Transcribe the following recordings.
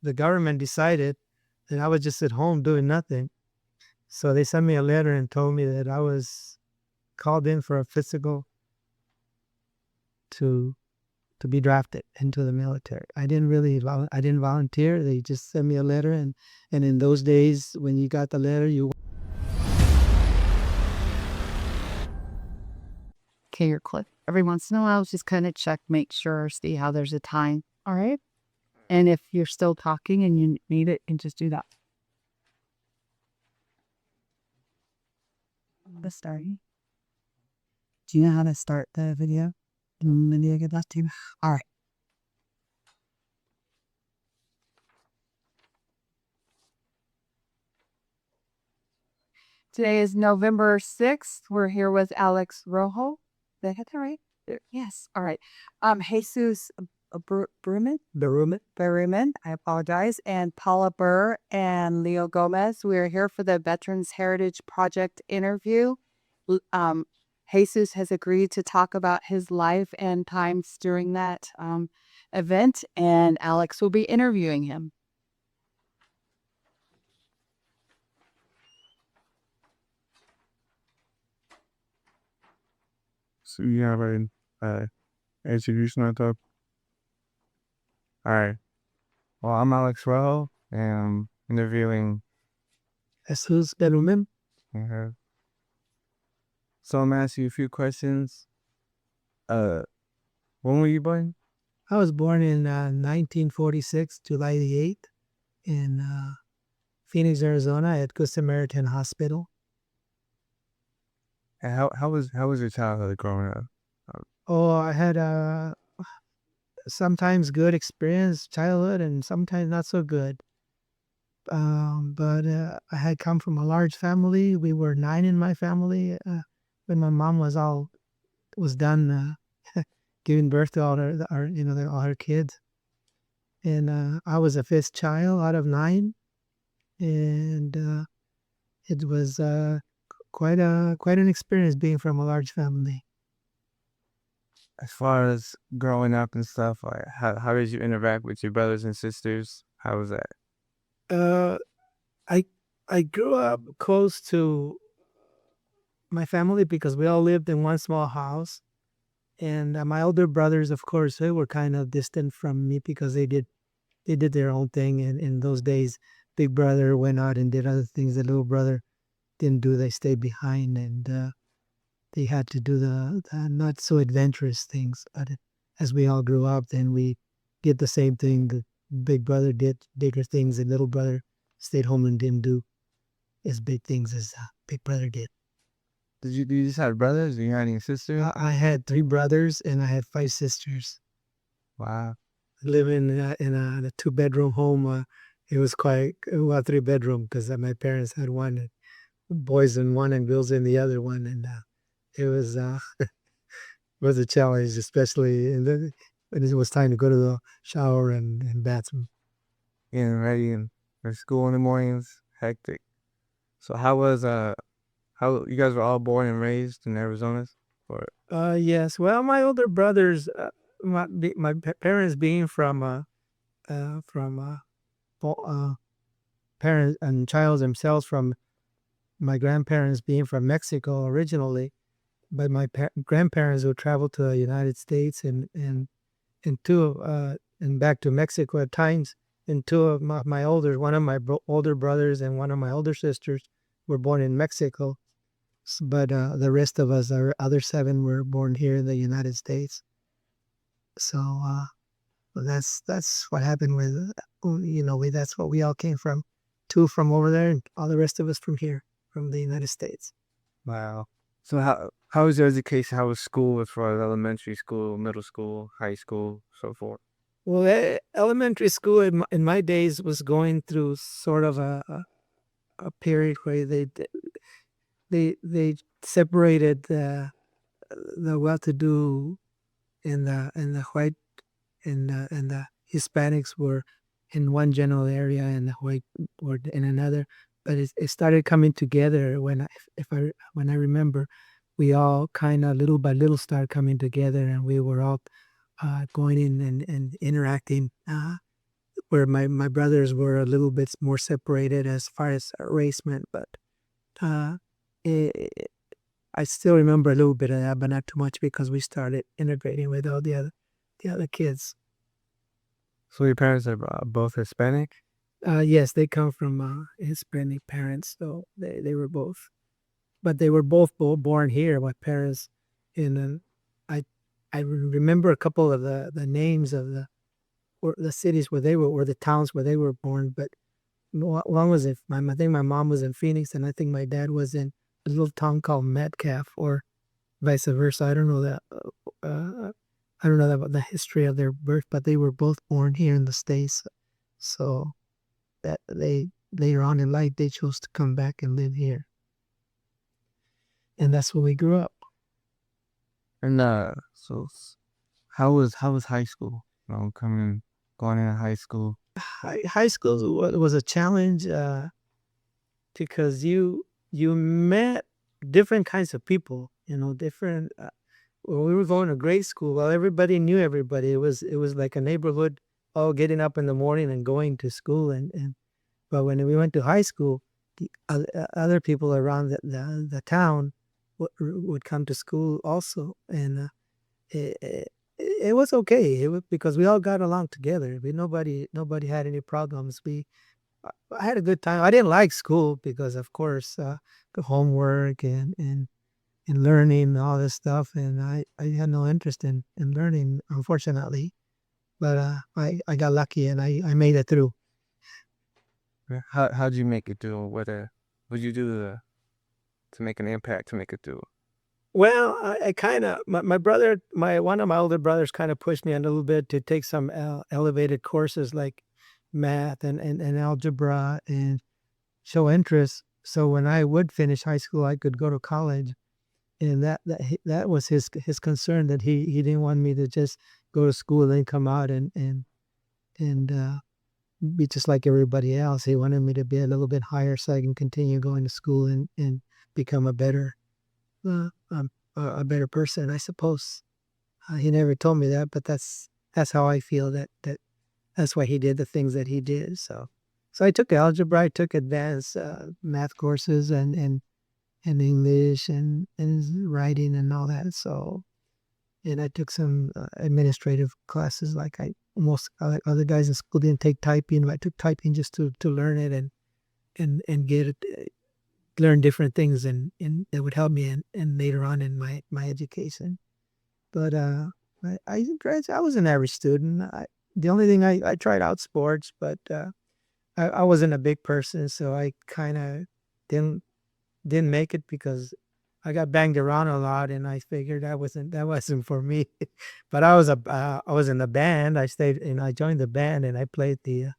the government decided that I was just at home doing nothing. So they sent me a letter and told me that I was called in for a physical to be drafted into the military. I didn't volunteer. They just sent me a letter, and in those days when you got the letter, you Okay, your clip. Every once in a while, just kind of check, make sure, see how there's a time. All right. And if you're still talking and you need it, and just do that. The starting. Do you know how to start the video? Video get that to you. All right. Today is November 6th. We're here with Alex Rojo. Did I get that right? Yes. All right. Jesus Berumen. I apologize. And Paula Burr and Leo Gomez. We are here for the Veterans Heritage Project interview. Jesus has agreed to talk about his life and times during that event, and Alex will be interviewing him. So you have an introduction on top. All right. Well, I'm Alex Rojo, and I'm interviewing. Jesus Berumen. So I'm gonna ask you a few questions. When were you born? I was born in 1946, July the 8th, in Phoenix, Arizona, at Good Samaritan Hospital. And how was your childhood growing up? Oh, I had sometimes good experience childhood and sometimes not so good. But I had come from a large family. We were 9 in my family when my mom was done giving birth to all all her kids. And I was a fifth child out of 9, and it was quite an experience being from a large family. As far as growing up and stuff, like how did you interact with your brothers and sisters? How was that? I grew up close to my family because we all lived in one small house, and my older brothers, of course, they were kind of distant from me because they did their own thing. And in those days, big brother went out and did other things the little brother didn't do. They stayed behind, and they had to do the not so adventurous things. But as we all grew up, then we did the same thing. The big brother did bigger things, and little brother stayed home and didn't do as big things as big brother did. Do you just have brothers? Do you have any sisters? I had 3 brothers and I had 5 sisters. Wow. Living in a 2-bedroom home. It was quite, well, 3-bedroom because my parents had one, boys in one and girls in the other one, and it was was a challenge, especially when it was time to go to the shower and bathroom. Getting ready for school in the mornings, hectic. So how you guys were all born and raised in Arizona? Or Yes. Well, my older brothers, my parents being from parents and child themselves from my grandparents being from Mexico originally, but my grandparents would travel to the United States and back to Mexico at times. And 2 of my one of my older brothers and one of my older sisters were born in Mexico. But the rest of us, our other 7, were born here in the United States. So that's what happened with, that's what we all came from. 2 from over there and all the rest of us from here, from the United States. wow. So how was your education? How was school as far as elementary school, middle school, high school, so forth? Well, elementary school in my days was going through sort of a period where they separated the well-to-do and the white and the Hispanics were in one general area and the white were in another. But it started coming together when when I remember, we all kind of little by little started coming together, and we were all going in and interacting where my brothers were a little bit more separated as far as race went, but uh, it, I still remember a little bit of that, but not too much because we started integrating with all the other kids. So your parents are both Hispanic? Yes, they come from Hispanic parents, so they were both, but they were both born here. My parents, in I I remember a couple of the names of the cities where they were, or the towns where they were born. But one was in I think my mom was in Phoenix, and I think my dad was in a little town called Metcalf, or vice versa. I don't know that. I don't know about the history of their birth, but they were both born here in the States. So that they later on in life they chose to come back and live here, and that's where we grew up. And so how was high school? You know, going into high school. High school was a challenge because you met different kinds of people. You know, different. When we were going to grade school, well, everybody knew everybody. It was like a neighborhood, all getting up in the morning and going to school, and but when we went to high school, the other people around the town would come to school also, and it, it, it was okay. It was because we all got along together. Nobody had any problems. I had a good time. I didn't like school because, of course, the homework and learning and all this stuff, and I had no interest in learning, unfortunately. But I got lucky and I made it through. Yeah. How'd you make it through? What'd you do to make an impact to make it through? Well, I kind of my brother, my one of my older brothers, kind of pushed me a little bit to take some elevated courses like math and algebra and show interest. So when I would finish high school, I could go to college, and that was his concern, that he didn't want me to just go to school and then come out and be just like everybody else. He wanted me to be a little bit higher so I can continue going to school and become uh, um, a better person, I suppose. He never told me that, but that's how I feel. That's why he did the things that he did. So I took algebra, I took advanced math courses and English and writing and all that. So, and I took some administrative classes. Like most other guys in school didn't take typing, but I took typing just to learn it and get it, learn different things and that would help me and later on in my education. But I was an average student. The only thing I tried out sports, but I wasn't a big person, so I kind of didn't didn't make it because I got banged around a lot, and I figured that wasn't for me. But I was in the band. I stayed and I joined the band, and I played the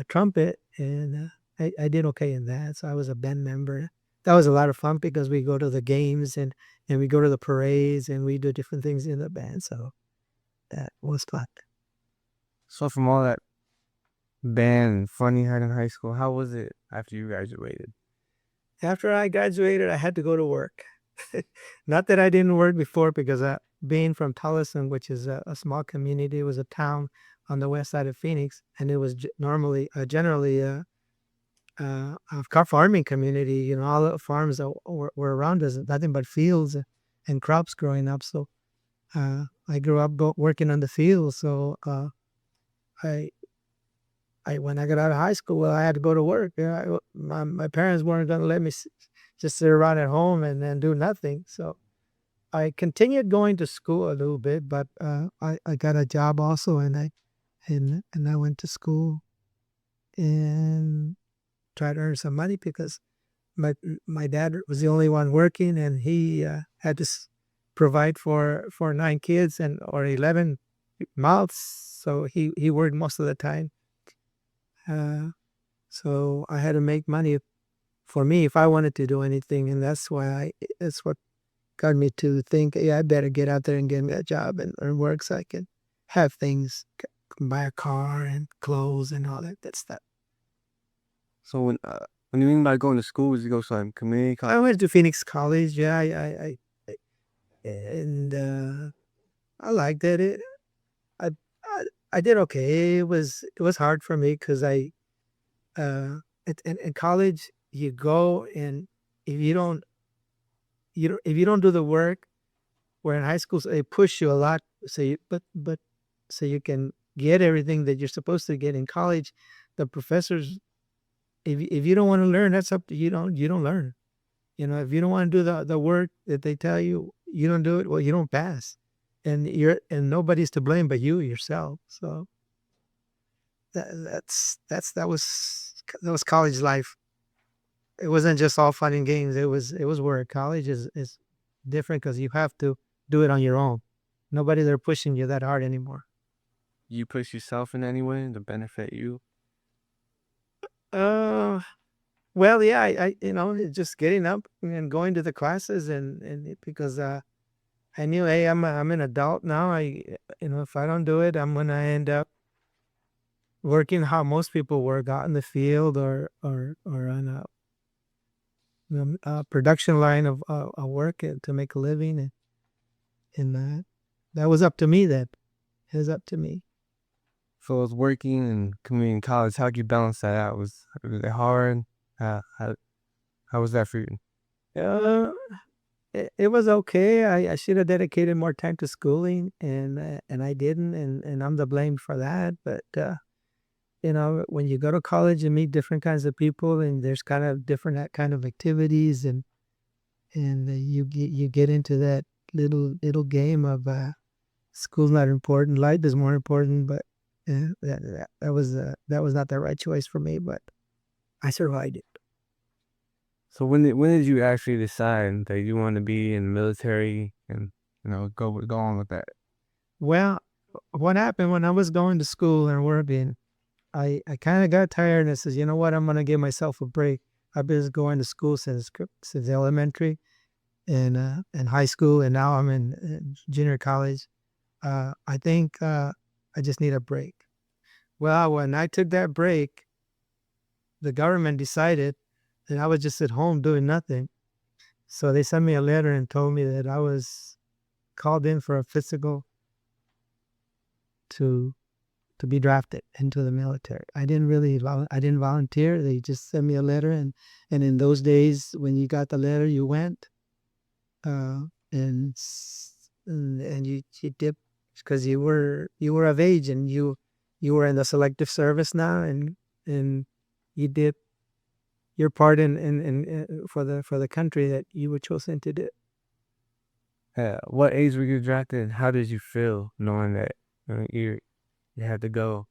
trumpet, and I did okay in that. So I was a band member. That was a lot of fun because we go to the games and we go to the parades and we do different things in the band. So that was fun. So from all that band and fun you had in high school, how was it after you graduated? After I graduated, I had to go to work. Not that I didn't work before, because being from Tolleson, which is a small community, it was a town on the west side of Phoenix, and it was generally a farming community. You know, all the farms that were around us, nothing but fields and crops growing up. So I grew up working on the fields. So I when I got out of high school, well, I had to go to work. My parents weren't going to let me just sit around at home and then do nothing. So I continued going to school a little bit, but I got a job also, and I went to school and tried to earn some money because my my dad was the only one working, and he had to provide for 9 kids and or 11 mouths. So he worked most of the time. Uh, so I had to make money for me if I wanted to do anything, and that's what got me to think, yeah, I better get out there and get me a job and earn work so I can have things, buy a car and clothes and all that stuff. So when you mean by going to school, did you go to some community I college? went to Phoenix College, yeah, and I liked it. I I did okay. It was hard for me because in college you go, and if you don't do the work, where in high school they push you a lot, so but so you can get everything that you're supposed to get in college. The professors, if you don't want to learn, that's up to you. Don't learn. If you don't want to do the work that they tell you, you don't do it. Well, you don't pass, and nobody's to blame but you yourself. So that was college life. It wasn't just all fun and games. It was work. College is different because you have to do it on your own. Nobody there pushing you that hard anymore. You push yourself in any way to benefit you? Uh, well, yeah, just getting up and going to the classes, because I knew, hey, I'm an adult now. If I don't do it, I'm gonna end up working how most people work, out in the field, or on a production line of work, to make a living, and that was up to me then. It was up to me. So it was working and community college. How'd you balance that out? Was it hard? How was that for you? Uh, it was okay. I should have dedicated more time to schooling, and I didn't, and I'm the blame for that. But when you go to college and meet different kinds of people, and there's kind of different kind of activities, and you get into that little game of school's not important, life is more important. But that was not the right choice for me. But I survived it. So when did you actually decide that you want to be in the military and go on with that? Well, what happened when I was going to school and working, I kind of got tired, and I says, you know what, I'm gonna give myself a break. I've been going to school since elementary and high school, and now I'm in junior college. I think I just need a break. Well, when I took that break, the government decided that I was just at home doing nothing. So they sent me a letter and told me that I was called in for a physical to be drafted into the military. I didn't volunteer. They just sent me a letter, and in those days when you got the letter, you went, uh, and you did, because you were of age, and you were in the selective service now, and you did your part for the country that you were chosen to do. What age were you drafted? How did you feel knowing that you had to go?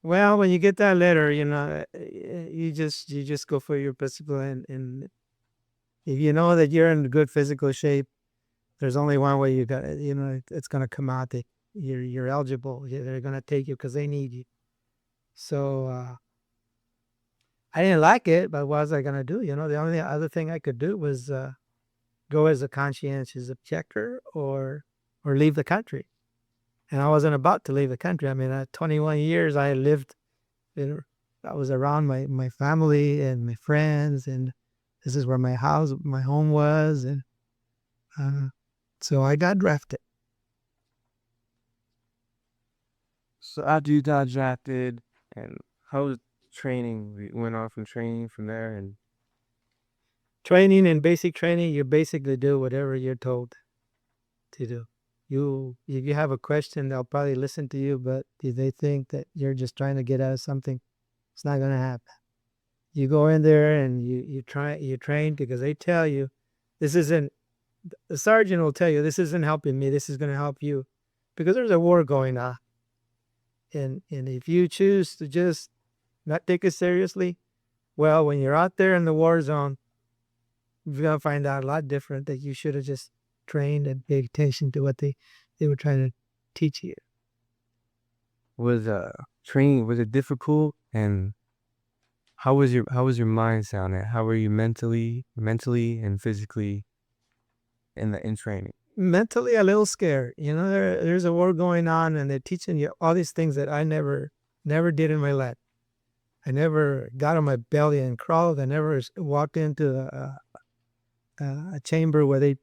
Well, when you get that letter, you just go for your physical, and if you know that you're in good physical shape, there's only one way you got. It's gonna come out that you're eligible. They're gonna take you because they need you. So I didn't like it, but what was I gonna do? The only other thing I could do was go as a conscientious objector, or leave the country. And I wasn't about to leave the country. I mean, at 21 years, I lived. I was around my family and my friends, and this is where my home was, and uh, so I got drafted. So after you got drafted, and how was training? We went off from training from there, and Training and basic training, you basically do whatever you're told to do. If you have a question, they'll probably listen to you, but if they think that you're just trying to get out of something, it's not gonna happen. You go in there and you train, because they tell you this isn't. The sergeant will tell you, this isn't helping me. This is going to help you, because there's a war going on, and if you choose to just not take it seriously, well, when you're out there in the war zone, you're gonna find out a lot different, that you should have just trained and paid attention to what they were trying to teach you. was training, was it difficult? And how was your mind sounding? How were you mentally and physically in training? Mentally, a little scared. There's a war going on, and they're teaching you all these things that I never did in my life. I never got on my belly and crawled. I never walked into a chamber where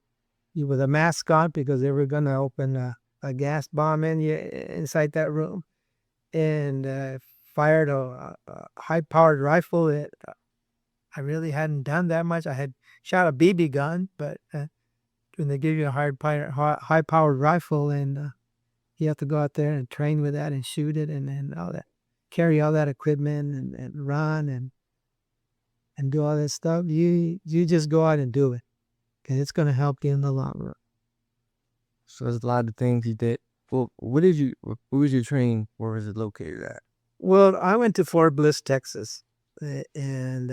you with a mask on, because they were going to open a gas bomb inside that room. and fired a high-powered rifle that I really hadn't done that much. I had shot a BB gun, but when they give you a high-powered rifle, and you have to go out there and train with that and shoot it and all that, carry all that equipment and run and do all that stuff. You just go out and do it, because it's going to help you in the long run. So there's a lot of things you did. Well, where was your training? Where was it located at? Well, I went to Fort Bliss, Texas, and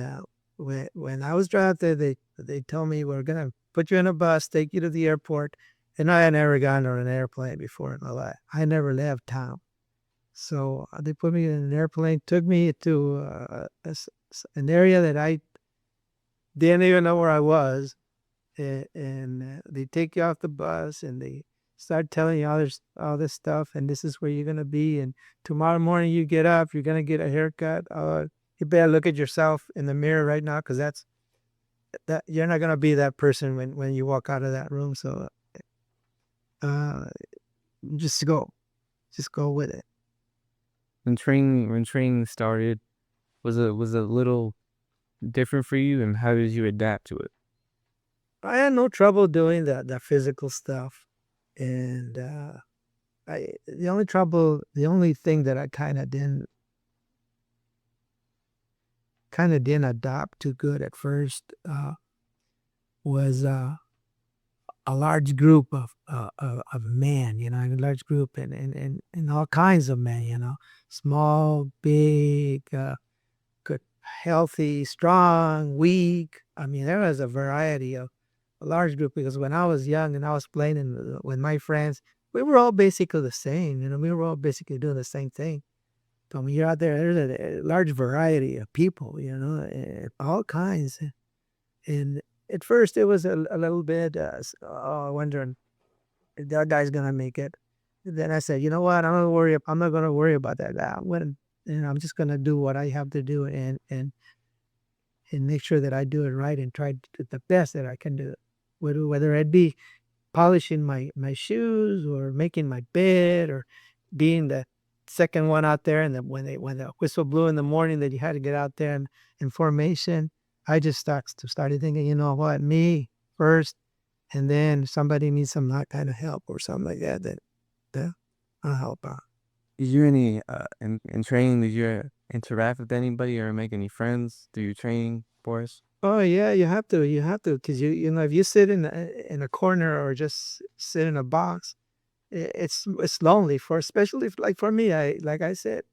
when I was drafted, they told me we're gonna put you in a bus, take you to the airport, and I had never gotten on an airplane before in my life. I never left town, so they put me in an airplane, took me to an area that I didn't even know where I was, and they take you off the bus and they start telling you all this stuff, and this is where you're gonna be, and tomorrow morning you get up, you're gonna get a haircut. You better look at yourself in the mirror right now, because that you're not gonna be that person when you walk out of that room. So uh, just go with it. When training started, was it a little different for you, and how did you adapt to it? I had no trouble doing the physical stuff, and the only thing that I kind of didn't adopt too good at first was a large group of men, a large group, and all kinds of men, small, big, good, healthy, strong, weak. I mean, there was a variety of a large group, because when I was young and I was playing with my friends, we were all basically the same. We were all basically doing the same thing. But when you're out there, there's a large variety of people, all kinds. And at first, it was a little bit wondering if that guy's gonna make it. Then I said, you know what? I'm not gonna worry about that guy. I'm just gonna do what I have to do, and make sure that I do it right, and try to do the best that I can do. Whether it be polishing my shoes, or making my bed, or being the second one out there, and then when the whistle blew in the morning that you had to get out there and in formation, I just started thinking, you know what, me first, and then somebody needs some that kind of help or something like that I'll help out. Did you any in training? Did you interact with anybody or make any friends through your training, Boris? Oh yeah, you have to, because if you sit in a corner, or just sit in a box, it's lonely, especially like for me. Like I said,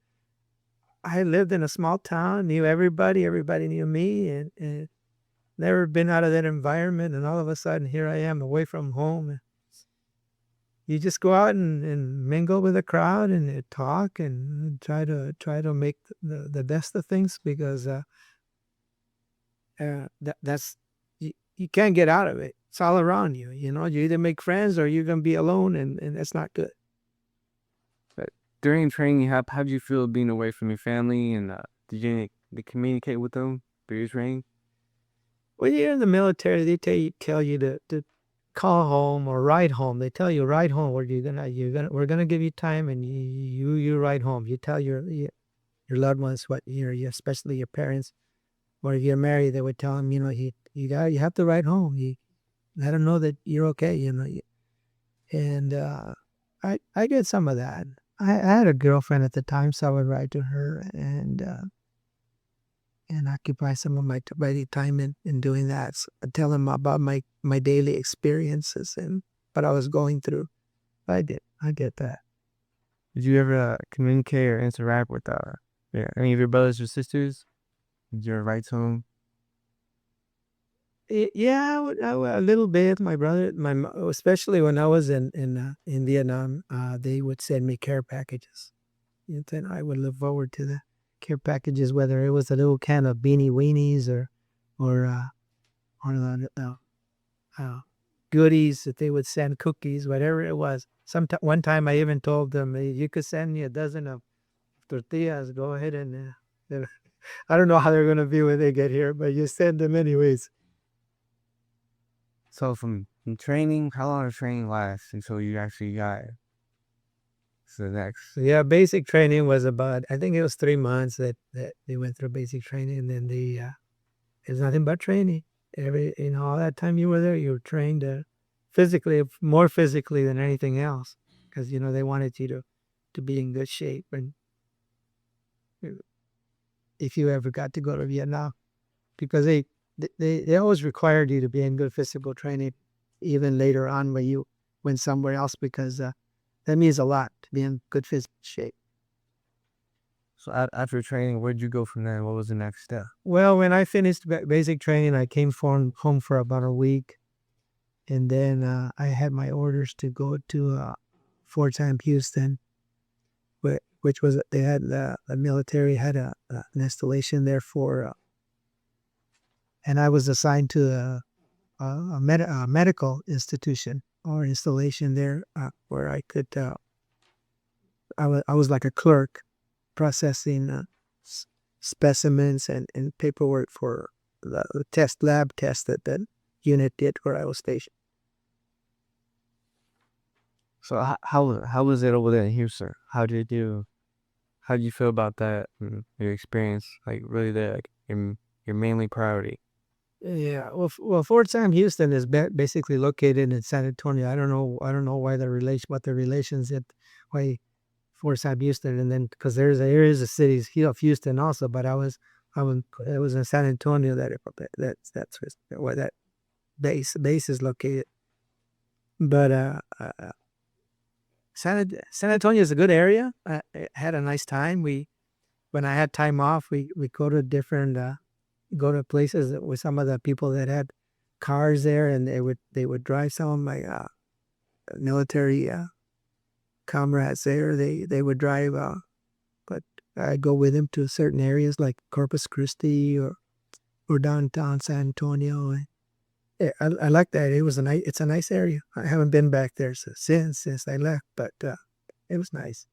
I lived in a small town, knew everybody knew me, and never been out of that environment, and all of a sudden here I am away from home. And you just go out and mingle with the crowd, and talk, and try to make the best of things, because that's you can't get out of it. It's all around you. You either make friends, or you're gonna be alone, and that's not good. But during training, how did you feel being away from your family, and did you communicate with them through your training? When you're in the military, they tell you to call home or ride home. They tell you ride home, where we're gonna give you time, and you ride home. You tell your loved ones, what especially your parents, or if you're married, they would tell them, you have to ride home. You let them know that you're okay. And I get some of that. I had a girlfriend at the time, so I would ride to her, and occupy some of my time in doing that. So I tell them about my daily experiences and what I was going through. I get that. Did you ever communicate or interact with any of your brothers or sisters? Did you ever write to them? Yeah, a little bit. My brother, especially when I was in Vietnam, they would send me care packages. Then I would look forward to the care packages, whether it was a little can of beanie weenies, or the goodies that they would send, cookies, whatever it was. One time I even told them, "Hey, you could send me a dozen of tortillas. Go ahead and I don't know how they're gonna be when they get here, but you send them anyways." So from training, how long did training last until you actually got to the next. So yeah, basic training was about, I think it was 3 months that they went through basic training, and then it's nothing but training. All that time you were there, you were trained physically, more physically than anything else, because they wanted you to be in good shape, and if you ever got to go to Vietnam, because they always required you to be in good physical training, even later on when you went somewhere else, because that means a lot to be in good physical shape. So after training, where'd you go from there? What was the next step? Well, when I finished basic training, I came home for about a week, and then I had my orders to go to Fort Sam Houston, which was they had the military had an installation there and I was assigned to a medical institution or installation there where I could. I was like a clerk, processing specimens and paperwork for the lab test that unit did where I was stationed. So how was it over there in Houston? How did you feel about that? Your experience, like really there, like your mainly priority. Yeah, well, Fort Sam Houston is basically located in San Antonio. I don't know why what the relations why Fort Sam Houston, and then because there is a city of Houston also, but it was in San Antonio that's where that base is located. But San Antonio is a good area. I had a nice time. When I had time off, we go to different go to places with some of the people that had cars there, and they would drive some of my military comrades there. They would drive, but I go with them to certain areas like Corpus Christi or downtown San Antonio. Yeah, I like that. It's a nice area. I haven't been back there since I left, but it was nice.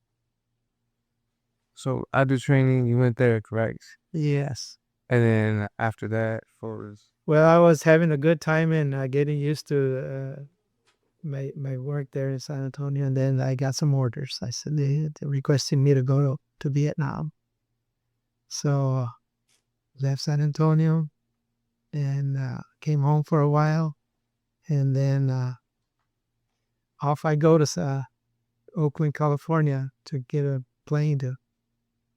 So after training, you went there, correct? Yes. And then after that, Well, I was having a good time and getting used to my work there in San Antonio, and then I got some orders. I said they requested me to go to Vietnam, so left San Antonio and came home for a while, and then off I go to Oakland, California, to get a plane to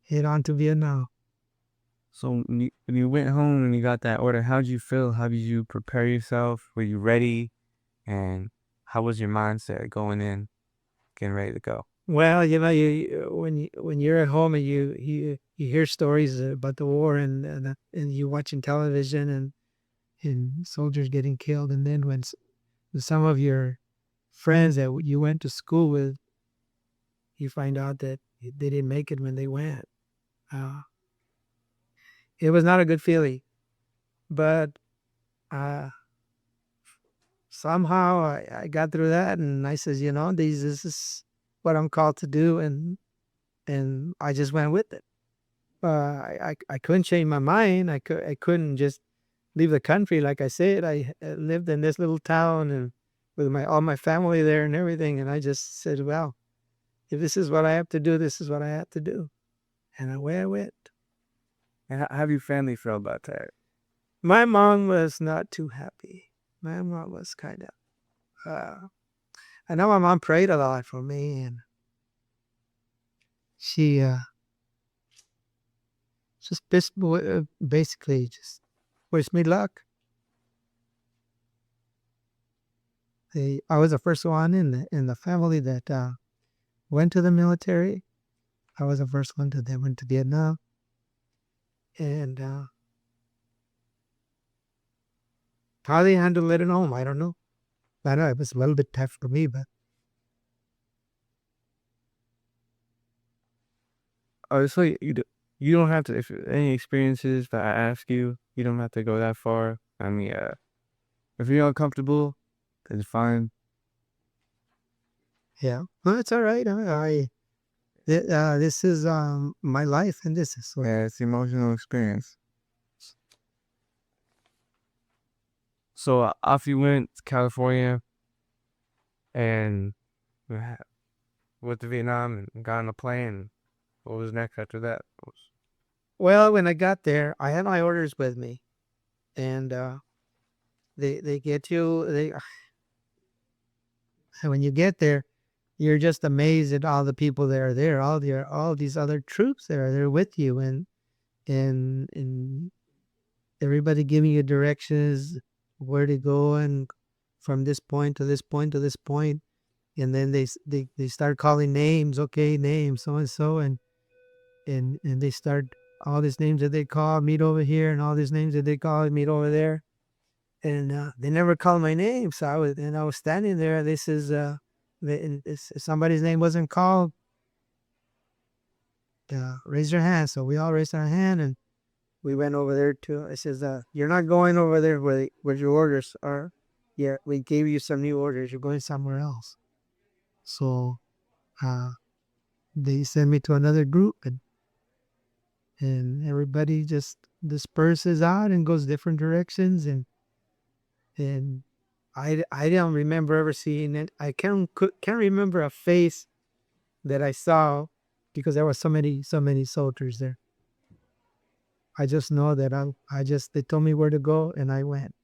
head on to Vietnam. so when you went home and you got that order, how did you feel? How did you prepare yourself? Were you ready? And how was your mindset going in, getting ready to go? Well, when you're at home and you hear stories about the war and you watching television and soldiers getting killed, and then when some of your friends that you went to school with, you find out that they didn't make it when they went. Uh, it was not a good feeling, but uh, somehow I got through that, and I says, this is what I'm called to do, and I just went with it. I couldn't change my mind. I couldn't just leave the country. Like I said, I lived in this little town and with all my family there and everything, and I just said, well, if this is what I have to do, this is what I have to do, and away I went. And how have your family felt about that? My mom was not too happy. My mom was kind of. I know my mom prayed a lot for me, and she just basically just wished me luck. I was the first one in the family that went to the military. I was the first one that went to Vietnam, and how they handled it at home, I don't know. I know it was a little bit tough for me, but Oh, so you don't have to, if any experiences that I ask you, you don't have to go that far. I mean, if you're uncomfortable, it's fine. yeah, well, it's all right. This is my life, and this is what. Yeah, it's emotional experience. So off you went to California, and wha- went to Vietnam and got on a plane. What was next after that? Well, when I got there, I had my orders with me, and they get you. They when you get there, you're just amazed at all the people that are there, all these other troops that are there with you, and everybody giving you directions where to go and from this point to this point to this point, and then they start calling names. Okay, names so and so, and they start all these names that they call meet over here, and all these names that they call meet over there, and they never called my name. So I was standing there. This is somebody's name wasn't called. Raise your hand. So we all raised our hand, and we went over there to. It says, "You're not going over there where your orders are. Yeah, we gave you some new orders. You're going somewhere else." So uh, they sent me to another group, and everybody just disperses out and goes different directions, and I don't remember ever seeing it. I can't remember a face that I saw because there were so many soldiers there. I just know that they told me where to go, and I went.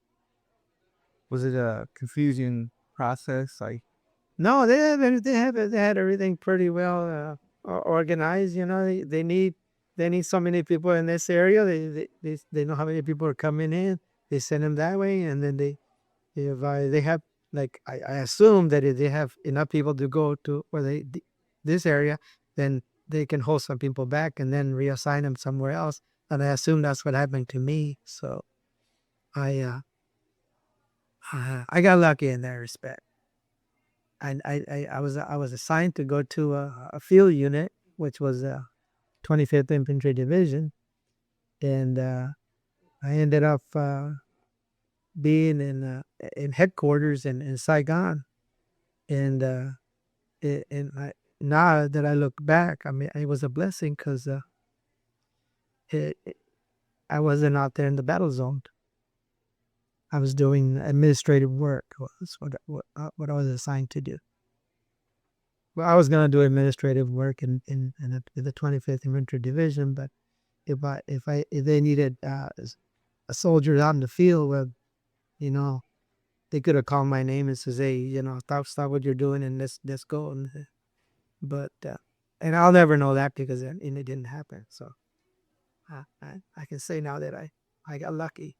Was it a confusing process? Like, No, they had everything pretty well organized. You know, they need so many people in this area. They know how many people are coming in. They send them that way, and then if they have like I assume that if they have enough people to go to this area, then they can hold some people back and then reassign them somewhere else. And I assume that's what happened to me. So I I got lucky in that respect. And I was assigned to go to a field unit, which was 25th Infantry Division, and I ended up being in headquarters in Saigon, and now that I look back, I mean, it was a blessing because it, it- I wasn't out there in the battle zone. I was doing administrative work. Was what I was assigned to do. Well, I was gonna do administrative work in the 25th Infantry Division, but if they needed a soldier out in the field, well, you know, they could have called my name and says, "Hey, you know, stop what you're doing and let's go." But and I'll never know that because it didn't happen. So I can say now that I got lucky.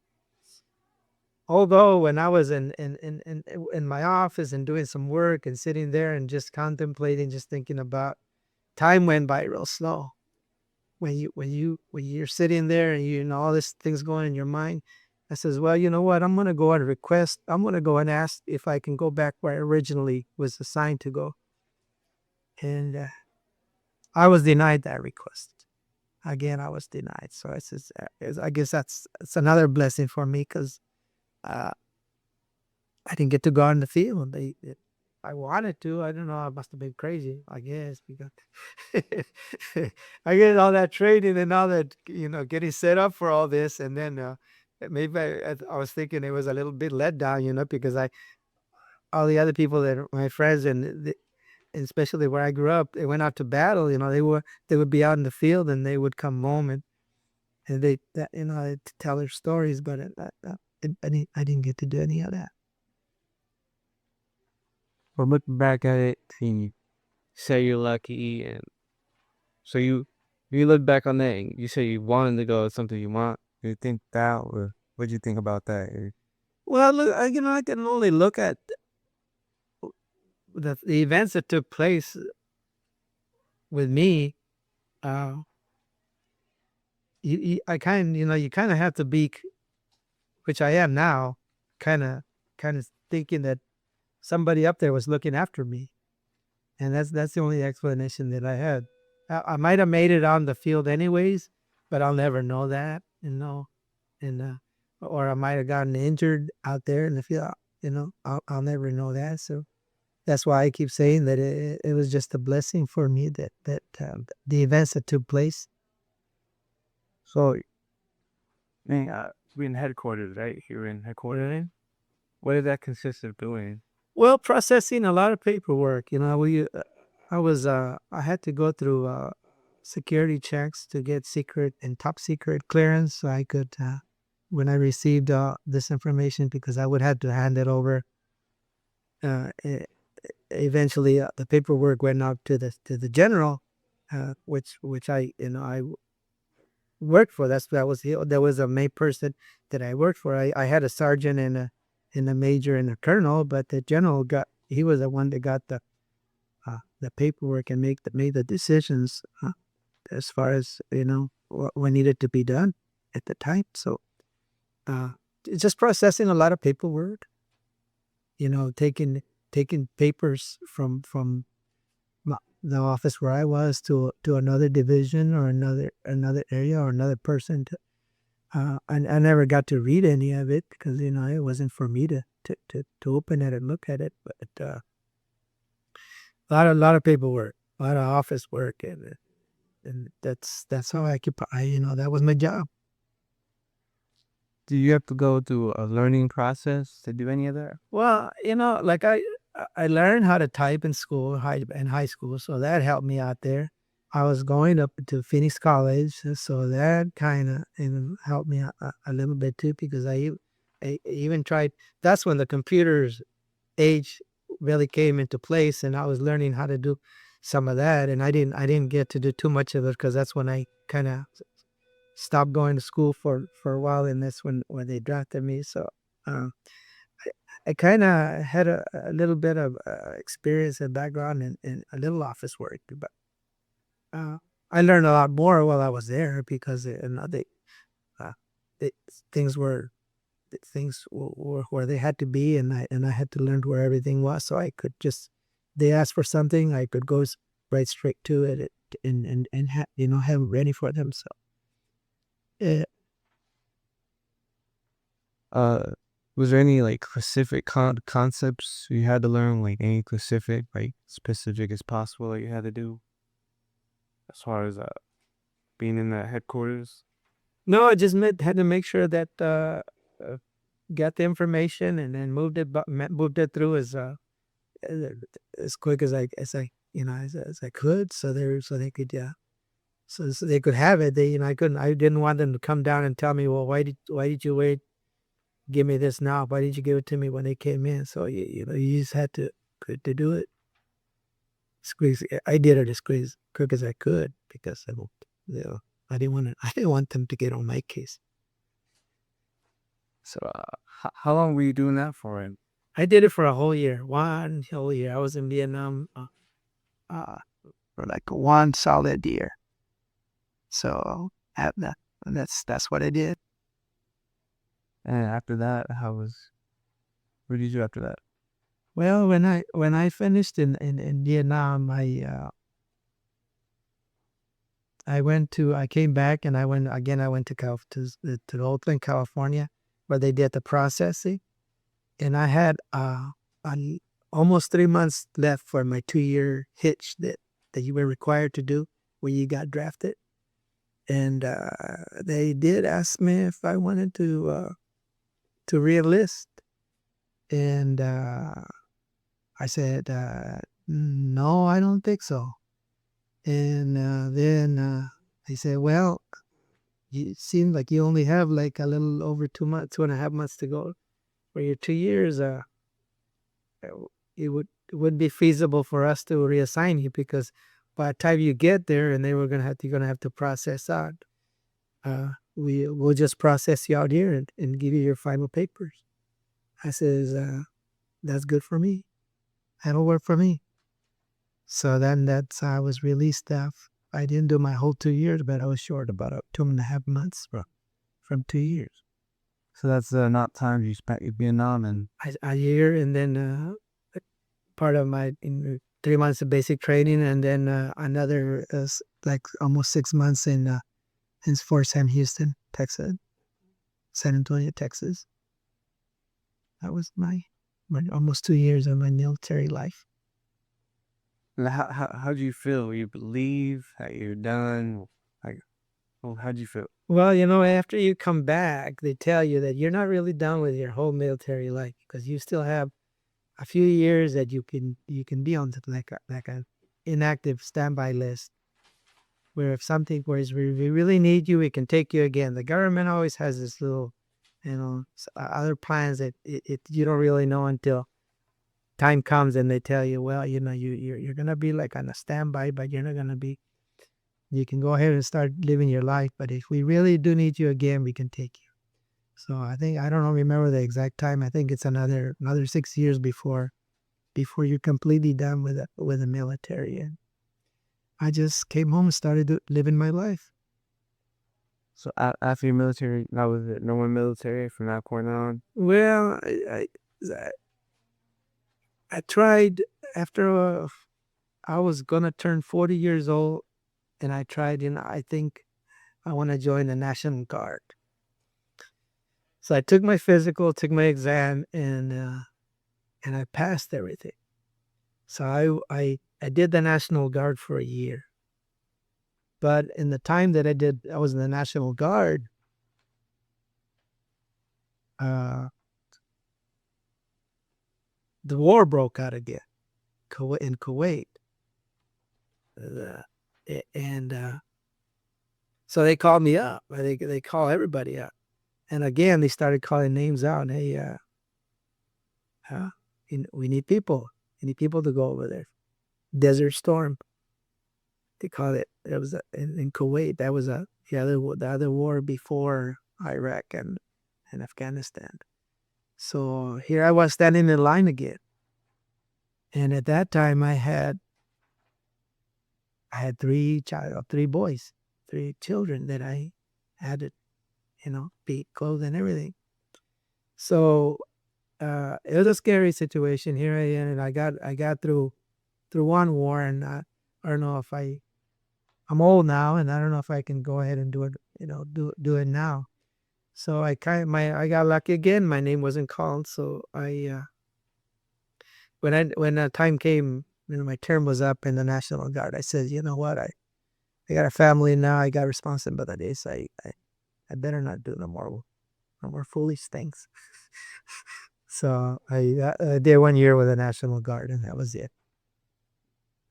Although when I was in my office and doing some work and sitting there and just contemplating, just thinking about time went by real slow. When you're sitting there and you know all these things going in your mind, I says, well, you know what? I'm gonna go and request. I'm gonna go and ask if I can go back where I originally was assigned to go, and I was denied that request. Again, I was denied. So I says, I guess it's another blessing for me because uh, I didn't get to go out in the field. I wanted to. I don't know. I must have been crazy. I guess because I get all that training and all that, you know, getting set up for all this, and then maybe I was thinking it was a little bit let down, you know, because all the other people that are my friends and especially where I grew up, they went out to battle. You know, they would be out in the field and they would come home and you know they'd tell their stories, but I didn't get to do any of that. well, looking back at it, you say you're lucky, and so you look back on that, and you say you wanted to go, it's something you want. You think that, or what do you think about that? Well, look, you know, I can only look at the events that took place with me. Uh, I kind, you know, you kind of have to be, which I am now, kind of, kind of thinking that somebody up there was looking after me, and that's the only explanation that I had. I might have made it on the field anyways, but I'll never know that, you know, and or I might have gotten injured out there in the field. You know, I'll never know that. So that's why I keep saying that it was just a blessing for me that the events that took place. So, man, we're in headquarters, right? Here in headquarters. What did that consist of doing? Well, processing a lot of paperwork. You know, I had to go through security checks to get secret and top secret clearance, so I could when I received this information, because I would have to hand it over. E- Eventually, the paperwork went up to the general, which I worked for. That was a main person that I worked for. I had a sergeant and a major and a colonel, but the general he was the one that got the paperwork and made the decisions as far as what needed to be done at the time. So uh, it's just processing a lot of paperwork. Taking papers from the office where I was to another division or another area or another person. I never got to read any of it because it wasn't for me to open it and look at it. But a lot of paperwork, a lot of office work, and that's how I occupy. That was my job. Do you have to go through a learning process to do any of that? Well, like I learned how to type in school, in high school, so that helped me out there. I was going up to Phoenix College, so that kind of helped me a little bit too, because I even tried. That's when the computers age really came into place, and I was learning how to do some of that, and I didn't get to do too much of it because that's when I kind of stopped going to school for a while, and that's when they drafted me. So. Uh, I kind of had a little bit of experience and background in a little office work, but uh, I learned a lot more while I was there because uh, they, things were things were where they had to be, and I had to learn where everything was, so I could just they asked for something, I could go right straight to it, and have it ready for them. So yeah. Uh, was there any like specific concepts you had to learn, like any specific as possible that you had to do as far as being in the headquarters? No, I just had to make sure that got the information and then moved it through uh, as quick as I could, so they could so they could have it. I didn't want them to come down and tell me, well, why did you wait? Give me this now. Why did you give it to me when they came in? So you just had to do it. Squeeze. I did it as quick as I could because you know, I didn't want them to get on my case. So, how long were you doing that for? And I did it for a whole year, one whole year. I was in Vietnam uh, for like one solid year. So that's what I did. after that, what did you do after that? Well, when I finished in Vietnam, I came back and I went again. I went to Oakland, California, where they did the processing, and I had almost 3 months left for my 2-year hitch that you were required to do when you got drafted, and they did ask me if I wanted to reenlist, and I said no, I don't think so. And then they said, well, it seems like you only have like a little over 2 months, 2.5 months to go for your 2 years. It would be feasible for us to reassign you because by the time you get there, and you're gonna have to process out. We'll just process you out here and give you your final papers. I says, that's good for me. That'll work for me. So then that's how I was released. I didn't do my whole 2 years, but I was short about 2.5 months from 2 years. So that's not time you spent in Vietnam, and A year, and then part of my 3 months of basic training, and then another like almost 6 months in Fort Sam Houston, Texas, San Antonio, Texas. That was my almost 2 years of my military life. how do you feel? You believe that you're done? Like, well, how do you feel? Well, after you come back, they tell you that you're not really done with your whole military life because you still have a few years that you can be on like inactive standby list, where if we really need you, we can take you again. The government always has this little, other plans that you don't really know until time comes and they tell you, well, you're gonna be like on a standby, but you're not gonna be. You can go ahead and start living your life, but if we really do need you again, we can take you. So I don't know, remember the exact time. I think it's another 6 years before you're completely done with the military. And I just came home and started living my life. So after your military, that was it. No more military from that point on. Well, I tried after I was gonna turn 40 years old, and I tried. I think I want to join the National Guard. So I took my physical, took my exam, and I passed everything. So I did the National Guard for a year. But in the time that I was in the National Guard, uh, the war broke out again in Kuwait. Uh, and so they called me up. They call everybody up. And again, they started calling names out. Hey, we need people. We need people to go over there. Desert Storm, they call it. It was in Kuwait. That was the other war before Iraq and Afghanistan. So here I was standing in line again. And at that time I had three boys, three children that I had to, be clothed and everything. So it was a scary situation. Here I am, and I got through one war, and I don't know if I'm old now, and I don't know if I can go ahead and do it, do it now. So I got lucky again. My name wasn't called, so when the time came, my term was up in the National Guard. I said, you know what, I got a family now. I got responsibilities. I better not do no more foolish things. So I did 1 year with the National Guard, and that was it.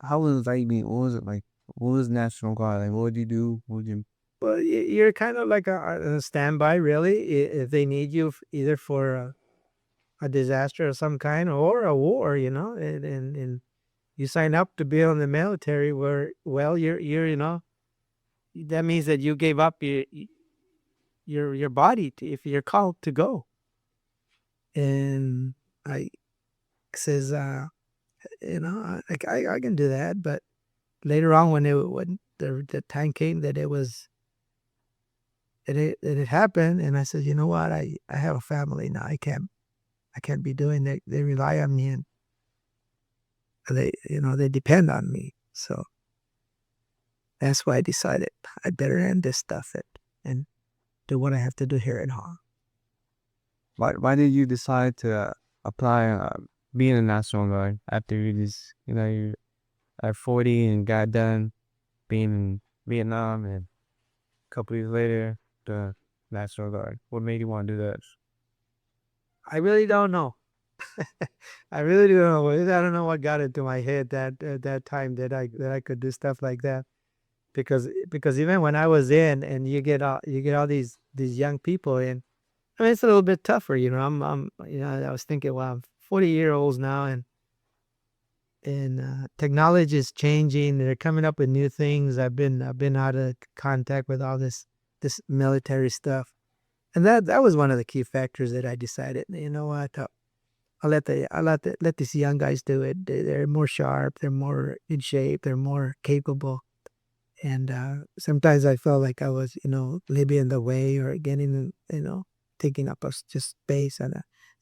How was it like? What was it like? What was National Guard like? What would you do? What would you? Well, you're kind of like a standby, really, if they need you, either for a disaster of some kind or a war, and you sign up to be on the military where, well, that means that you gave up your body if you're called to go. And I says, I can do that. But later on, when the time came that it happened, and I said, you know what, I have a family now. I can't be doing that. They rely on me, and they depend on me. So that's why I decided I better end this stuff and do what I have to do here at home. Why did you decide to apply being a National Guard after you at 40 and got done being in Vietnam, and a couple years later the National Guard? What made you want to do that? I really don't know. I really don't know. I don't know what got into my head that time that I could do stuff like that. Because even when I was in, and you get all these young people in, I mean, it's a little bit tougher, I was thinking, wow, I'm 40-year-olds now, and technology is changing. They're coming up with new things. I've been out of contact with all this military stuff, and that was one of the key factors that I decided. You know what? Let these young guys do it. They're more sharp. They're more in shape. They're more capable. And sometimes I felt like I was, maybe in the way or getting, taking up just space. And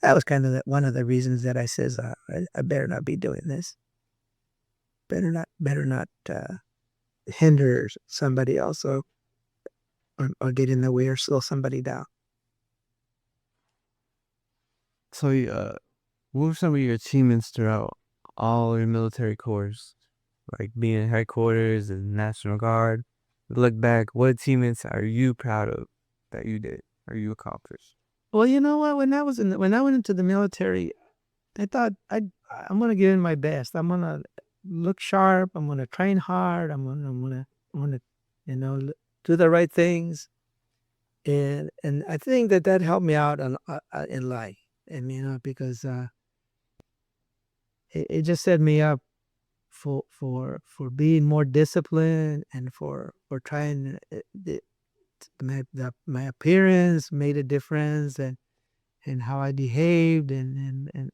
that was kind of one of the reasons that I says, I better not be doing this. Better not hinder somebody else or get in the way or slow somebody down. So what were some of your achievements throughout all your military corps? Like being in headquarters and National Guard. Look back, what achievements are you proud of that you did or you accomplished? Well, you know what? When I went into the military, I thought I'm gonna give it my best. I'm gonna look sharp. I'm gonna train hard. I'm gonna, do the right things. And I think that helped me out in life, and because it just set me up for being more disciplined, and for trying my appearance made a difference, and how I behaved, and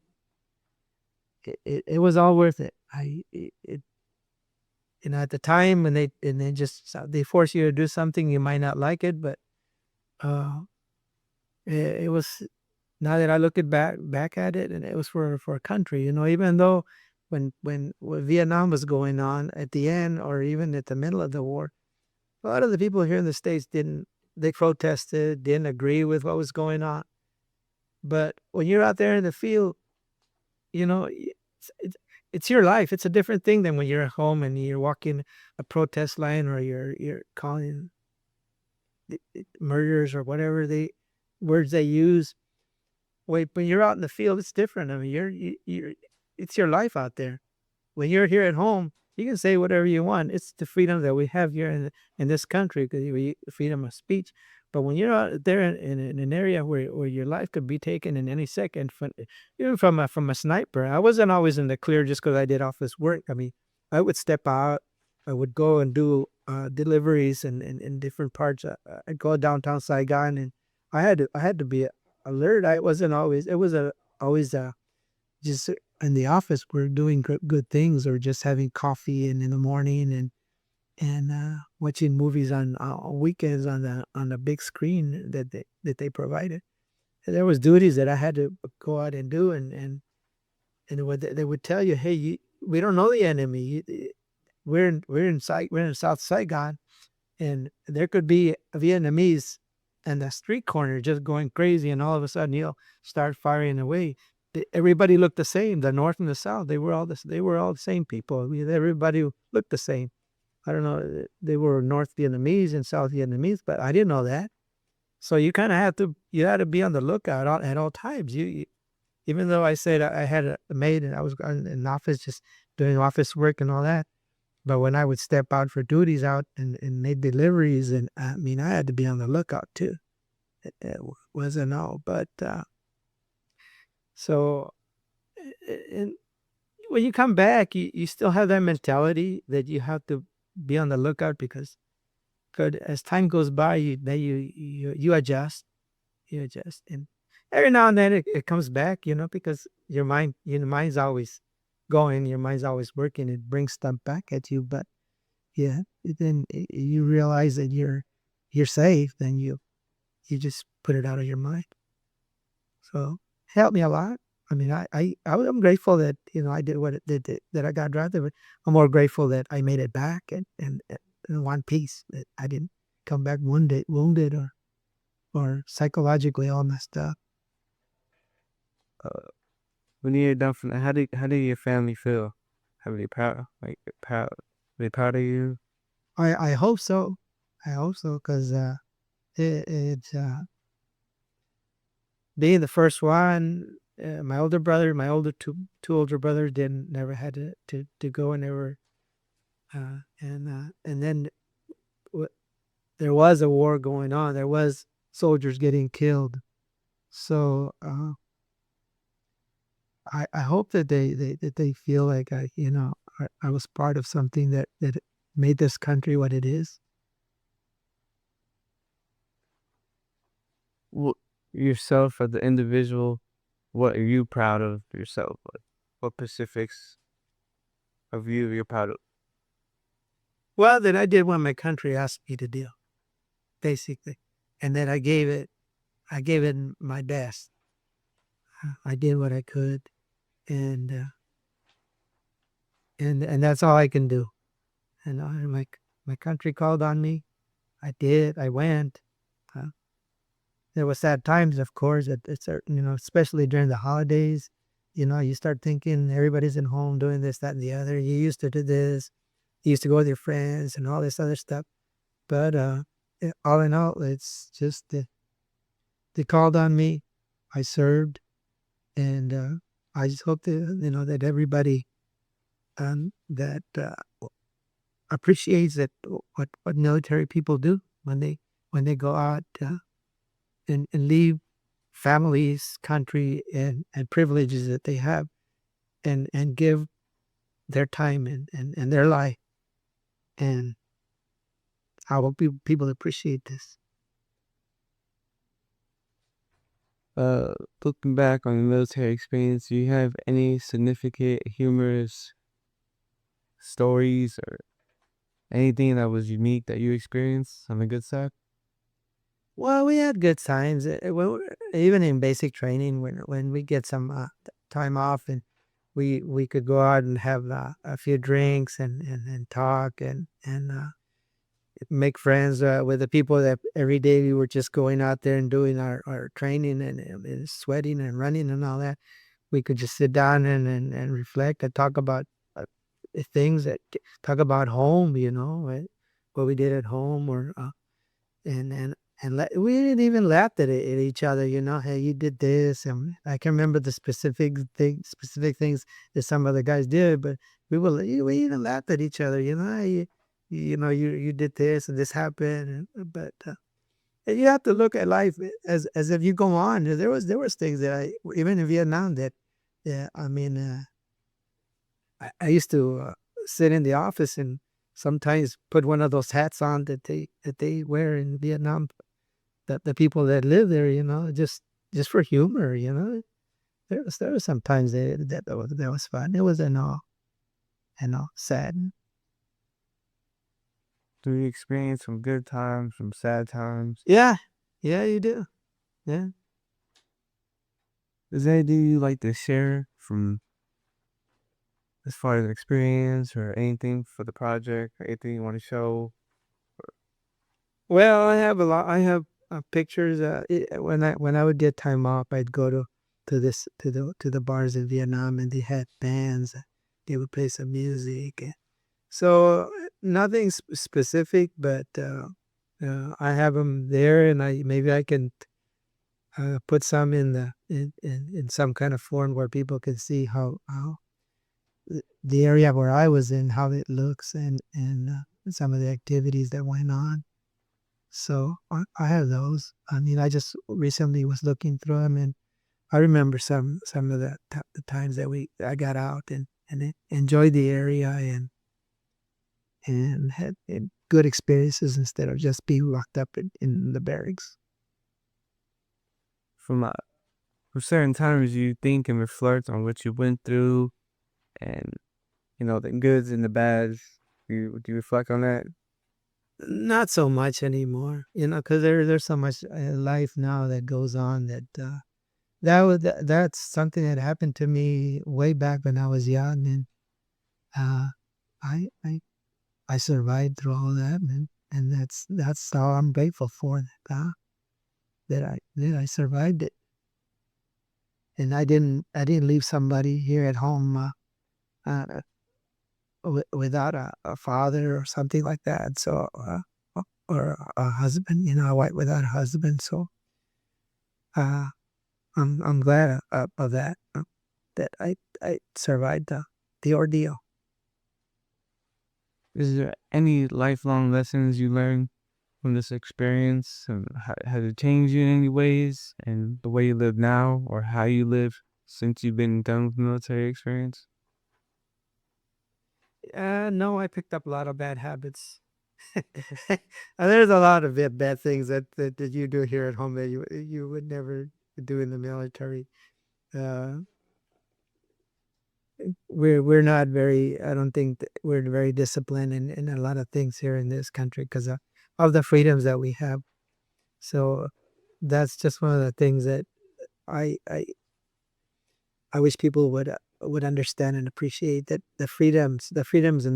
it was all worth it. At the time when they force you to do something, you might not like it, but uh it was, now that I look it back at it, and it was for a country, even though when Vietnam was going on at the end, or even at the middle of the war, a lot of the people here in the States they protested, didn't agree with what was going on. But when you're out there in the field, it's your life. It's a different thing than when you're at home and you're walking a protest line, or you're calling murders, or whatever words they use. Wait, when you're out in the field, it's different. I mean, it's your life out there. When you're here at home, you can say whatever you want. It's the freedom that we have here in this country, because freedom of speech. But when you're out there in an area where your life could be taken in any second, even from a sniper. I wasn't always in the clear just because I did office work. I mean, I would step out. I would go and do deliveries in different parts. I'd go downtown Saigon, and I had to be alert. I wasn't always. It was always just in the office. We're doing good things, or just having coffee in the morning, and watching movies on weekends on the big screen that they provided. And there was duties that I had to go out and do, and what they would tell you, hey, we don't know the enemy. We're in South Saigon, and there could be Vietnamese in the street corner just going crazy, and all of a sudden he'll start firing away. Everybody looked the same. The North and the South, they were all the same people. Everybody looked the same. I don't know. They were North Vietnamese and South Vietnamese, but I didn't know that. So you had to be on the lookout at all times. Even though I said I had a maid, and I was in office just doing office work and all that. But when I would step out for duties out and make deliveries, and I mean, I had to be on the lookout too. It wasn't all, but so and when you come back, you still have that mentality that you have to be on the lookout, because as time goes by, you adjust, and every now and then it comes back, because your mind's always going, your mind's always working. It brings stuff back at you, but yeah, then you realize that you're safe, then you just put it out of your mind. So it helped me a lot. I mean, I'm grateful that I did what it did, that I got drafted, but I'm more grateful that I made it back, and in one piece, that I didn't come back wounded, or psychologically all messed up. Uh, when you're done from that, how do your family feel? Are they proud? Like proud? Are they proud of you? I hope so. I hope so, because it's being the first one. My older two older brothers didn't never had to go, and they were and then w- there was a war going on. There was soldiers getting killed. So I hope that they feel like I was part of something that made this country what it is. What yourself as the individual? What are you proud of yourself? What specifics of you're proud of? Well, that I did what my country asked me to do, basically, and that I gave it my best. I did what I could, and and that's all I can do. And my country called on me. I did. I went. Uh, there was sad times, of course, at certain, especially during the holidays. You start thinking everybody's at home doing this, that, and the other. You used to do this. You used to go with your friends and all this other stuff. But all in all, it's just that they called on me. I served, and I just hope that that everybody that appreciates that what military people do when they go out and leave families, country, and privileges that they have, and give their time and their life. And how will people appreciate this? Looking back on the military experience, do you have any significant humorous stories or anything that was unique that you experienced on the good side? Well, we had good times. Even in basic training, when we get some time off, and we could go out and have a few drinks and talk and make friends with the people that every day we were just going out there and doing our training and sweating and running and all that. We could just sit down and reflect and talk about things talk about home, right? What we did at home, or and and we didn't even laugh at each other, Hey, you did this, and I can remember the specific things that some other guys did, but we even laughed at each other, Hey, you did this and this happened, but and you have to look at life as if you go on. There was things that even in Vietnam that, yeah, I mean, I used to sit in the office and sometimes put one of those hats on that they wear in Vietnam, the people that live there, just for humor, There was sometimes that was fun. It was sad. Do you experience some good times, some sad times? Yeah, yeah, you do. Yeah. Is there anything you like to share from as far as experience or anything for the project or anything you want to show? Well, I have a lot. I have pictures. When I would get time off, I'd go to the bars in Vietnam, and they had bands. They would play some music. So nothing specific, but I have them there, and maybe I can put some in some kind of form where people can see how the area where I was in, how it looks, and some of the activities that went on. So I have those. I mean, I just recently was looking through them, and I remember some of the times that I got out and enjoyed the area and had good experiences instead of just being locked up in the barracks. From from certain times you think and reflect on what you went through and the goods and the bads. Do you reflect on that? Not so much anymore, because there's so much life now that goes on that's something that happened to me way back when I was young, and uh, I I I survived through all that, and that's how I'm grateful for that I survived it, and I didn't leave somebody here at home uh, without a father or something like that. So or a husband, a wife without a husband. So uh, I'm glad of that. That I survived the ordeal. Is there any lifelong lessons you learned from this experience? And has it changed you in any ways and the way you live now or how you live since you've been done with the military experience? No, I picked up a lot of bad habits. There's a lot of bad things that you do here at home that you would never do in the military. Uh, we're not very. I don't think we're very disciplined in a lot of things here in this country because of the freedoms that we have. So that's just one of the things that I I, I wish people would understand and appreciate that the freedoms in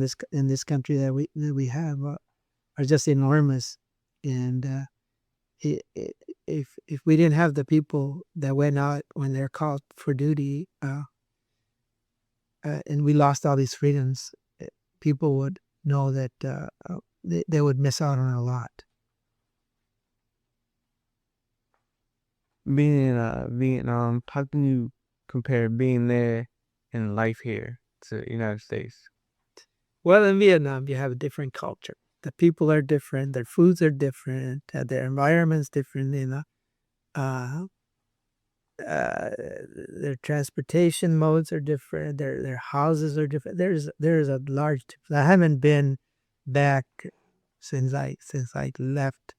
this country that we have are just enormous, and I if we didn't have the people that went out when they're called for duty, and we lost all these freedoms, people would know that they would miss out on a lot. Being in Vietnam, how can you compare being there and life here? to the United States? Well, in Vietnam, you have a different culture. The people are different. Their foods are different. Their environment's different. Uh, their transportation modes are different. Their houses are different. There's a large. I haven't been back since I left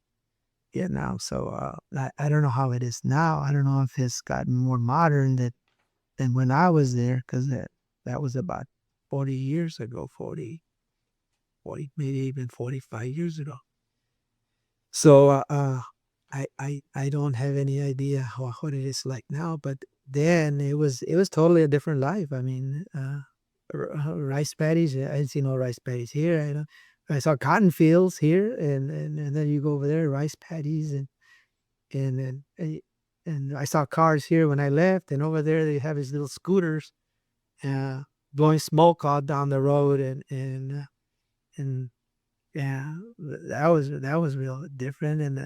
Vietnam, so I don't know how it is now. I don't know if it's gotten more modern than when I was there, because that was about 40 years ago, 40, maybe even 45 years ago. So I don't have any idea what it is like now, but then it was totally a different life. I mean, rice paddies. I didn't see no rice paddies here. I saw cotton fields here, and then you go over there, rice paddies, and and and I saw cars here when I left, and over there they have these little scooters, uh, blowing smoke all down the road, and yeah, that was real different, and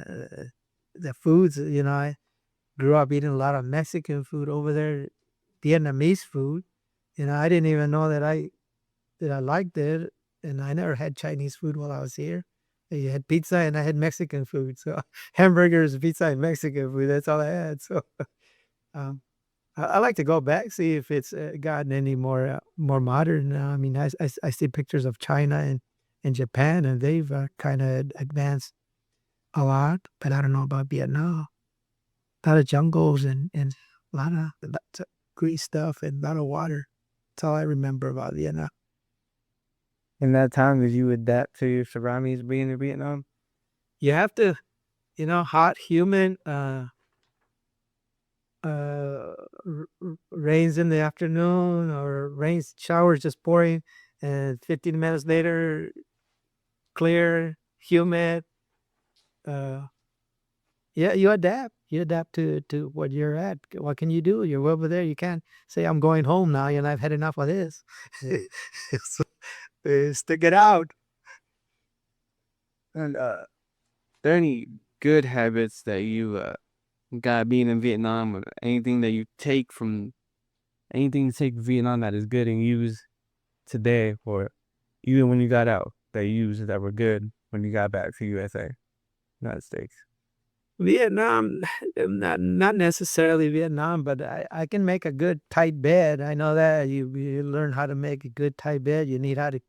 the foods. I grew up eating a lot of Mexican food over there, Vietnamese food. I didn't even know that I liked it, and I never had Chinese food while I was here. You had pizza, and I had Mexican food. So hamburgers, pizza, and Mexican food. That's all I had. So um, I like to go back, see if it's gotten any more modern. I mean, I see pictures of China and Japan, and they've kind of advanced a lot. But I don't know about Vietnam. A lot of jungles and lots of green stuff and a lot of water. That's all I remember about Vietnam. In that time, did you adapt to your surroundings being in Vietnam? You have to, hot, humid, rains in the afternoon, or rains, showers just pouring, and 15 minutes later, clear, humid. Uh, yeah, you adapt. You adapt to what you're at. What can you do? You're over there. You can't say, I'm going home now, I've had enough of this. So, stick it out. And there any good habits that you got being in Vietnam, or anything that you take from anything you take from Vietnam that is good and use today, or even when you got out, that you used that were good when you got back to USA, United States? Vietnam, not necessarily Vietnam, but I can make a good tight bed. I know that you learn how to make a good tight bed. You need how to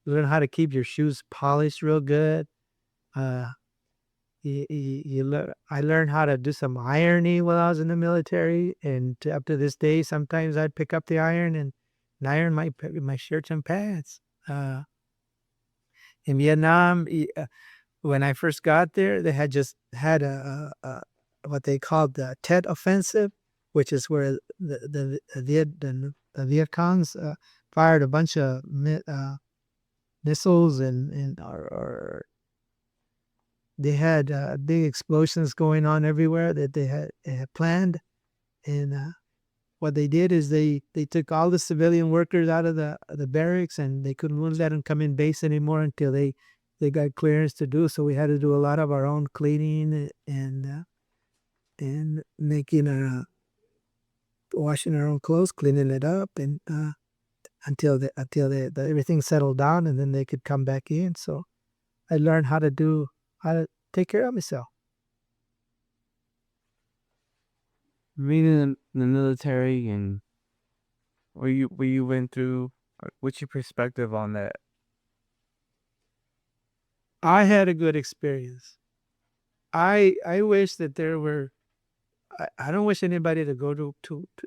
learn how to keep your shoes polished real good. Uh, I learned how to do some ironing while I was in the military, and up to this day, sometimes I'd pick up the iron and iron my shirts and pants. In Vietnam, when I first got there, they had just had what they called the Tet Offensive, which is where the Viet Congs fired a bunch of missiles, or they had big explosions going on everywhere that they had planned. And what they did is they took all the civilian workers out of the barracks, and they couldn't let them come in base anymore until they got clearance to do. So we had to do a lot of our own cleaning and making washing our own clothes, cleaning it up, and until everything settled down, and then they could come back in. So I learned how to take care of myself. Being in the military and what you went through, what's your perspective on that? I had a good experience. I wish that there were. I don't wish anybody to go to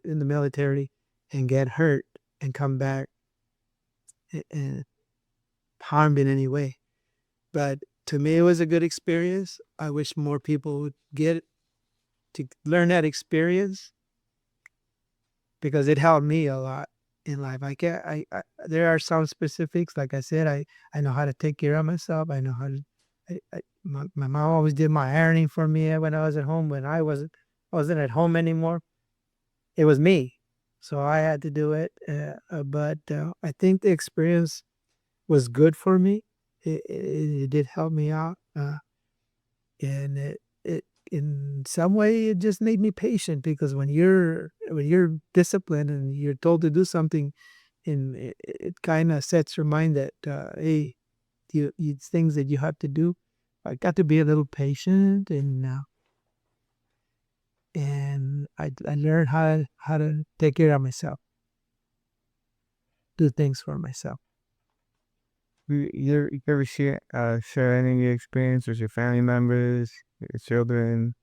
in the military and get hurt and come back and harmed in any way. But to me, it was a good experience. I wish more people would get to learn that experience, because it helped me a lot in life. I can't. There are some specifics. Like I said, I know how to take care of myself. I know how to. My mom always did my ironing for me when I was at home. When I wasn't at home anymore, it was me, so I had to do it. But I think the experience was good for me. It did help me out, and it in some way it just made me patient, because when you're disciplined and you're told to do something, and it kind of sets your mind that hey, it's things that you have to do. I got to be a little patient, and I learned how to take care of myself, do things for myself. You ever share any of your experience with your family members, your children?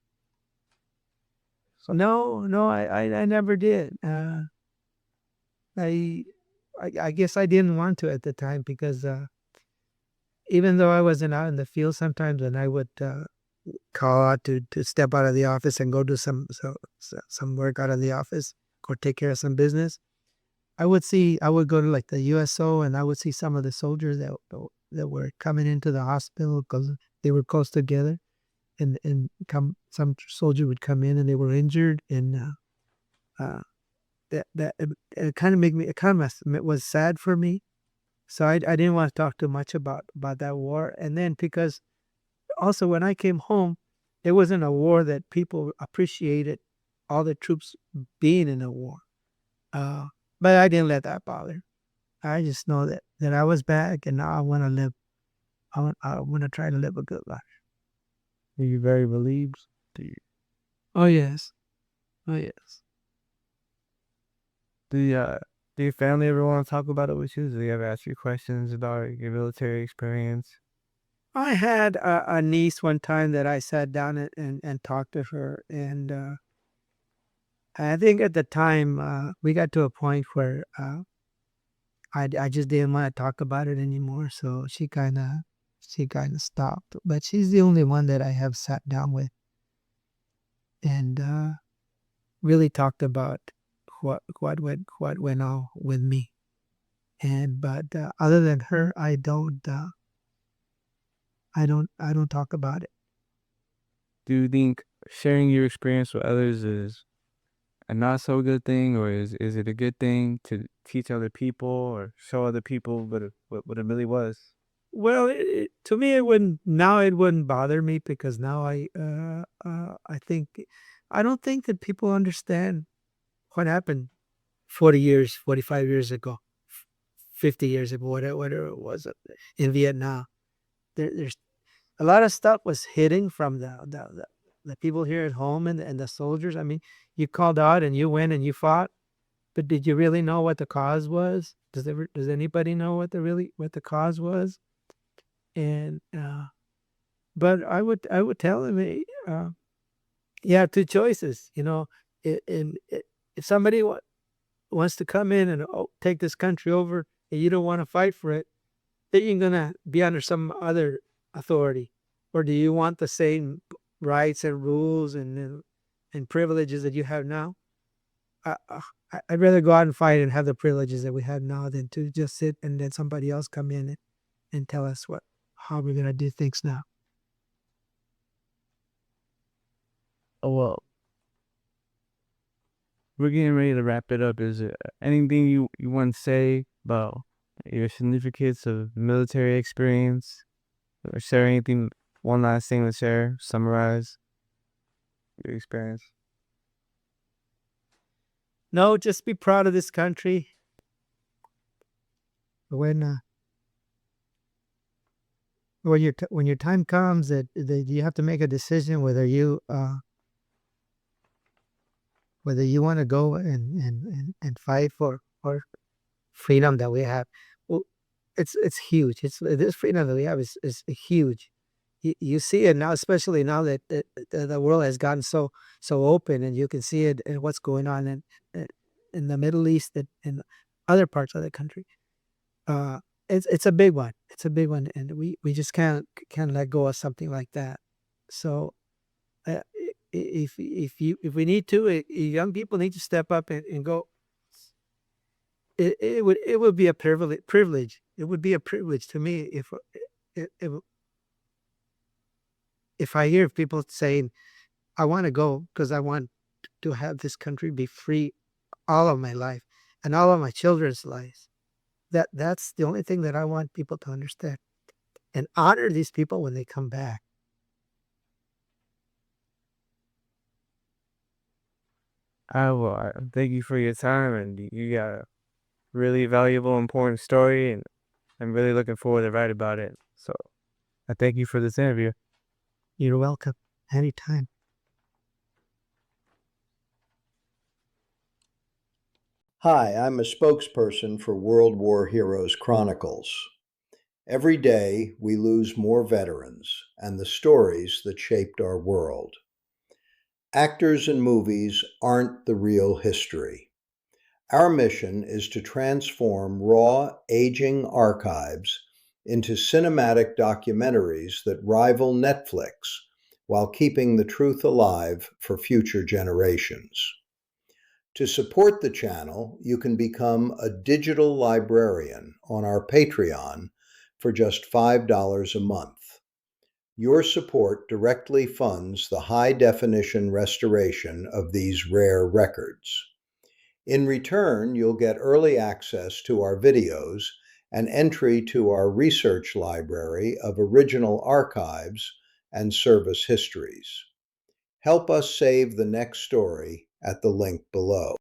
So no, I never did. I, I guess I didn't want to at the time because even though I wasn't out in the field sometimes, and I would call out to step out of the office and go do some work out of the office or take care of some business. I would go to like the USO, and I would see some of the soldiers that were coming into the hospital because they were close together, and some soldier would come in and they were injured, and uh, it kind of made me, it kind of was sad for me. So I didn't want to talk too much about that war. And then because also when I came home, it wasn't a war that people appreciated all the troops being in a war. Uh, but I didn't let that bother. I just know that I was back, and now I want to live. I want to try to live a good life. Are you very relieved? Do you, Oh yes, oh yes. do, you, do your family ever want to talk about it with you? Do they ever ask you questions about your military experience? I had a niece one time that I sat down and talked to her, and I think at the time we got to a point where I just didn't want to talk about it anymore. So she kind of stopped. But she's the only one that I have sat down with and really talked about what went on with me. And but other than her, I don't talk about it. Do you think sharing your experience with others is a not so good thing, or is it a good thing to teach other people or show other people what it really was? Well, to me, it wouldn't bother me because now I think I don't think that people understand what happened 40 years, 45 years ago, 50 years ago, whatever it was in Vietnam. There's a lot of stuff was hidden from the people here at home and the soldiers. I mean, you called out and you went and you fought, but did you really know what the cause was? Does anybody know what the cause was? And but I would tell them, you have two choices. If somebody wants to come in and take this country over, and you don't want to fight for it, then you're gonna be under some other authority, or do you want the same rights and rules and privileges that you have now? I'd rather go out and fight and have the privileges that we have now than to just sit and then somebody else come in and tell us how we're gonna do things now. Oh, well, we're getting ready to wrap it up. Is there anything you want to say about your significance of military experience, or share anything? One last thing to share, summarize your experience. No, just be proud of this country. When your time comes that you have to make a decision whether you want to go and fight for freedom that we have. Well, it's huge. This freedom that we have is huge. You see it now, especially now that the world has gotten so open, and you can see it and what's going on in the Middle East and in other parts of the country. Uh, it's a big one. It's a big one, and we just can't let go of something like that. So if we need to, young people need to step up and go. It would be a privilege. It would be a privilege to me if if I hear people saying, "I want to go because I want to have this country be free all of my life and all of my children's lives." That's the only thing that I want people to understand and honor these people when they come back. I will. Thank you for your time, and you got really valuable, important story, and I'm really looking forward to write about it. So I thank you for this interview. You're welcome. Anytime. Hi, I'm a spokesperson for World War Heroes Chronicles. Every day we lose more veterans and the stories that shaped our world. Actors and movies aren't the real history. Our mission is to transform raw, aging archives into cinematic documentaries that rival Netflix while keeping the truth alive for future generations. To support the channel, you can become a digital librarian on our Patreon for just $5 a month. Your support directly funds the high-definition restoration of these rare records. In return, you'll get early access to our videos and entry to our research library of original archives and service histories. Help us save the next story at the link below.